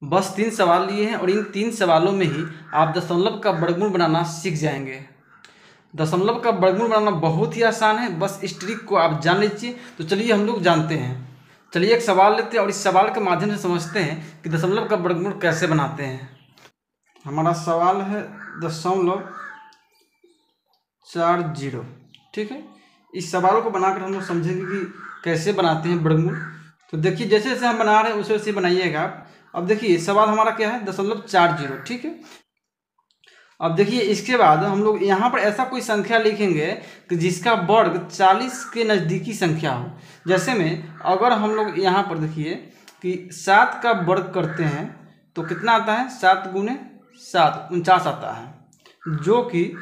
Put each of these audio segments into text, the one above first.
बस 3 सवाल लिए हैं और इन 3 सवालों में ही आप दशमलव का वर्गमूल बनाना सीख जाएंगे। दशमलव का वर्गमूल बनाना बहुत ही आसान है, बस इस ट्रिक को आप जान लीजिए। तो चलिए हम लोग जानते हैं। चलिए एक सवाल लेते हैं और इस सवाल के माध्यम से समझते हैं कि दशमलव का वर्गमूल कैसे बनाते हैं। हमारा सवाल है 0.40। ठीक है, इस सवाल को बनाकर हम लोग समझेंगे कि कैसे बनाते हैं वर्गमूल। तो देखिए जैसे जैसे हम बना रहे हैं उसे वैसे बनाइएगा आप। अब देखिए सवाल हमारा क्या है 0.40। ठीक है, अब देखिए इसके बाद हम लोग यहाँ पर ऐसा कोई संख्या लिखेंगे कि जिसका वर्ग 40 के नज़दीकी संख्या हो। जैसे में अगर हम लोग यहाँ पर देखिए कि 7 का वर्ग करते हैं तो कितना आता है, 7 गुने 7 49 आता है, जो कि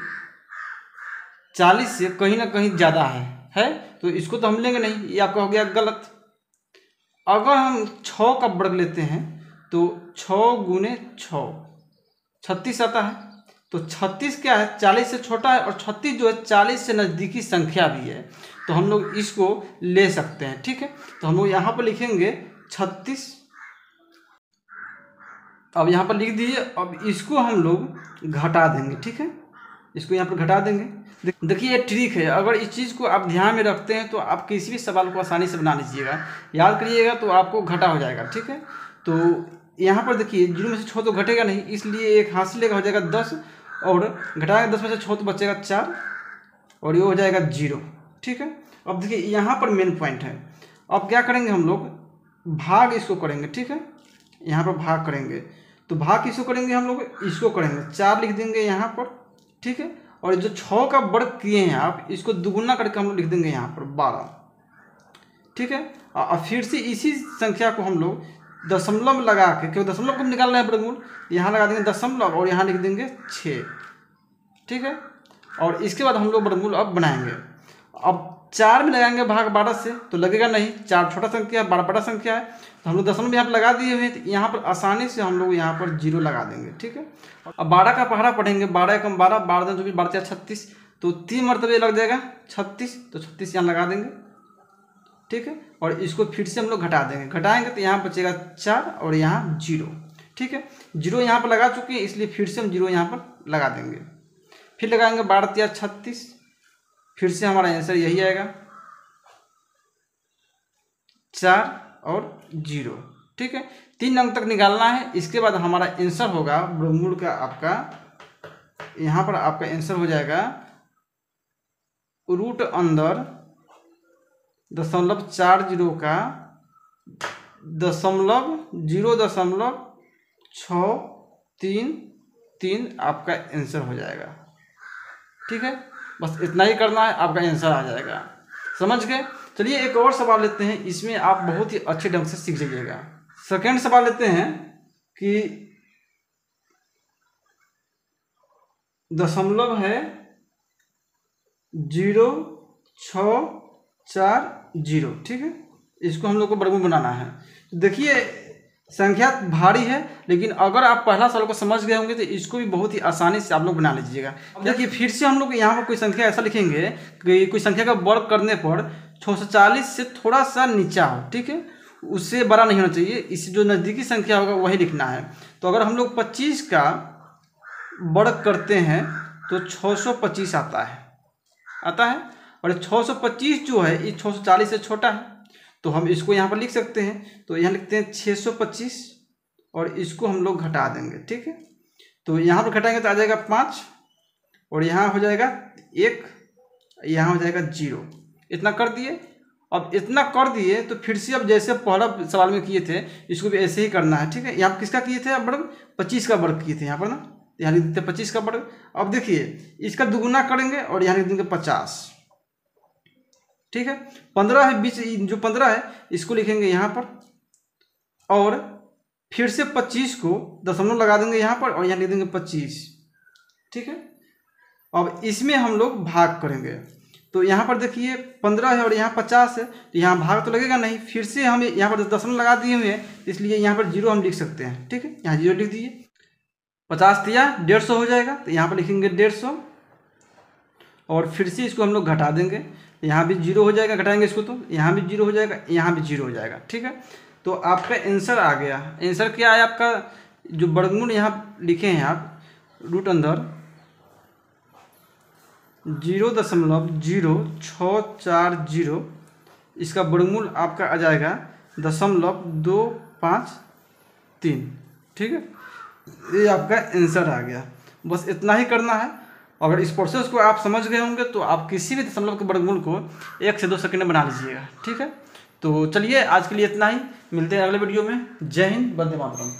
40 से कहीं ना कहीं ज़्यादा है। तो इसको तो हम लेंगे नहीं, ये आपका हो गया गलत। अगर हम 6 का वर्ग लेते हैं तो 6 गुने 6 36 आता है। तो 36 क्या है, 40 से छोटा है और 36 जो है 40 से नज़दीकी संख्या भी है, तो हम लोग इसको ले सकते हैं। ठीक है, तो हम लोग यहाँ पर लिखेंगे 36। अब यहाँ पर लिख दीजिए। अब इसको हम लोग घटा देंगे। ठीक है, इसको यहाँ पर घटा देंगे। देखिए ये ट्रिक है, अगर इस चीज़ को आप ध्यान में रखते हैं तो आप किसी भी सवाल को आसानी से बना लीजिएगा। याद करिएगा तो आपको घटा हो जाएगा। ठीक है, तो यहाँ पर देखिए 0 में से 6 तो घटेगा नहीं, इसलिए एक हासिल लेगा हो जाएगा 10 और घटाएगा 10 में से 6 तो बचेगा 4 और ये हो जाएगा 0। ठीक है, अब देखिए यहाँ पर मेन पॉइंट है। अब क्या करेंगे हम लोग, भाग इसको करेंगे। ठीक है, यहाँ पर भाग करेंगे तो भाग किसको करेंगे, हम लोग इसको करेंगे। 4 लिख देंगे यहाँ पर। ठीक है, और जो 6 का वर्ग किए हैं आप इसको दुगुना करके हम लोग लिख देंगे यहाँ पर 12। ठीक है, और फिर से इसी संख्या को हम लोग दशमलव लगा के, क्योंकि दशमलव को निकाल रहे हैं वर्गमूल, यहाँ लगा देंगे दशमलव और यहाँ लिख देंगे 6। ठीक है, और इसके बाद हम लोग वर्गमूल अब बनाएंगे। अब 4 में लगाएंगे भाग 12 से तो लगेगा नहीं, 4 छोटा संख्या है, 12 बड़ा संख्या है, तो हम लोग दशमलव यहाँ पर लगा दिए हुए हैं, तो यहाँ पर आसानी से हम लोग यहाँ पर 0 लगा देंगे। ठीक है, अब 12 का पहाड़ा पढ़ेंगे, 12 कम 12, 12 जो भी 12 36, तो 3 मरतबे लग जाएगा 36, तो 36 यहाँ लगा देंगे। ठीक है, और इसको फिर से हम लोग घटा देंगे, घटाएंगे तो यहाँ बचेगा 4 और यहाँ 0। ठीक है, 0 यहाँ पर लगा चुके हैं, इसलिए फिर से हम 0 यहाँ पर लगा देंगे। फिर लगाएंगे 12 36, फिर से हमारा आंसर यही आएगा 4 और 0। ठीक है, 3 अंक तक निकालना है। इसके बाद हमारा आंसर होगा वर्गमूल का, आपका यहाँ पर आपका आंसर हो जाएगा रूट अंदर 0.40 का 0.633 आपका आंसर हो जाएगा। ठीक है, बस इतना ही करना है, आपका आंसर आ जाएगा। समझ गए? चलिए एक और सवाल लेते हैं, इसमें आप बहुत ही अच्छे ढंग से सीख जाइएगा। सेकेंड सवाल लेते हैं कि दशमलव है 0.640। ठीक है, इसको हम लोग को वर्गमूल बनाना है। तो देखिए संख्या भारी है, लेकिन अगर आप पहला सवाल को समझ गए होंगे तो इसको भी बहुत ही आसानी से आप लोग बना लीजिएगा। अब देखिए फिर से हम लोग यहाँ पर कोई संख्या ऐसा लिखेंगे कि कोई संख्या का वर्ग करने पर 640 से थोड़ा सा नीचा हो। ठीक है, उससे बड़ा नहीं होना चाहिए, इससे जो नज़दीकी संख्या होगा वही लिखना है। तो अगर हम लोग 25 का वर्ग करते हैं तो 625 आता है और 625 जो है ये 640 से छोटा है, तो हम इसको यहाँ पर लिख सकते हैं। तो यहाँ लिखते हैं 625 और इसको हम लोग घटा देंगे। ठीक है, तो यहाँ पर घटाएंगे तो आ जाएगा 5 और यहाँ हो जाएगा 1, यहाँ हो जाएगा 0। इतना कर दिए। अब इतना कर दिए तो फिर से अब जैसे पहला सवाल में किए थे इसको भी ऐसे ही करना है। ठीक है, यहाँ पर किसका किए थे अब वर्ग, 25 का वर्ग किए थे यहाँ पर ना, यहाँ लिख देते 25 का वर्ग। अब देखिए इसका दुगुना करेंगे और यहाँ लिख देंगे 50। ठीक है, 15 है बीच, जो 15 है इसको लिखेंगे यहाँ पर और फिर से 25 को दशमलव लगा देंगे यहाँ पर और यहाँ लिख देंगे 25। ठीक है, अब इसमें हम लोग भाग करेंगे। तो यहाँ पर देखिए 15 है और यहाँ 50 है, तो यहाँ भाग तो लगेगा नहीं, फिर से हम यहाँ पर दशमलव लगा दिए हुए हैं, इसलिए यहाँ पर 0 हम लिख सकते हैं। ठीक है, यहाँ 0 लिख दीजिए। 50 दिया 150 हो जाएगा, तो यहाँ पर लिखेंगे 150 और फिर से इसको हम लोग घटा देंगे। यहाँ भी 0 हो जाएगा, घटाएंगे इसको तो यहाँ भी 0 हो जाएगा, यहाँ भी 0 हो जाएगा। ठीक है, तो आपका आंसर आ गया। आंसर क्या है आपका, जो वर्गमूल यहाँ लिखे हैं आप रूट अंदर 0.0640, इसका वर्गमूल आपका आ जाएगा 0.253। ठीक है, ये आपका आंसर आ गया। बस इतना ही करना है। अगर इस प्रोसेस को आप समझ गए होंगे तो आप किसी भी दशमलव के वर्गमूल को 1 से 2 सेकंड में बना लीजिएगा। ठीक है, तो चलिए आज के लिए इतना ही, मिलते हैं अगले वीडियो में। जय हिंद, वंदे मातरम।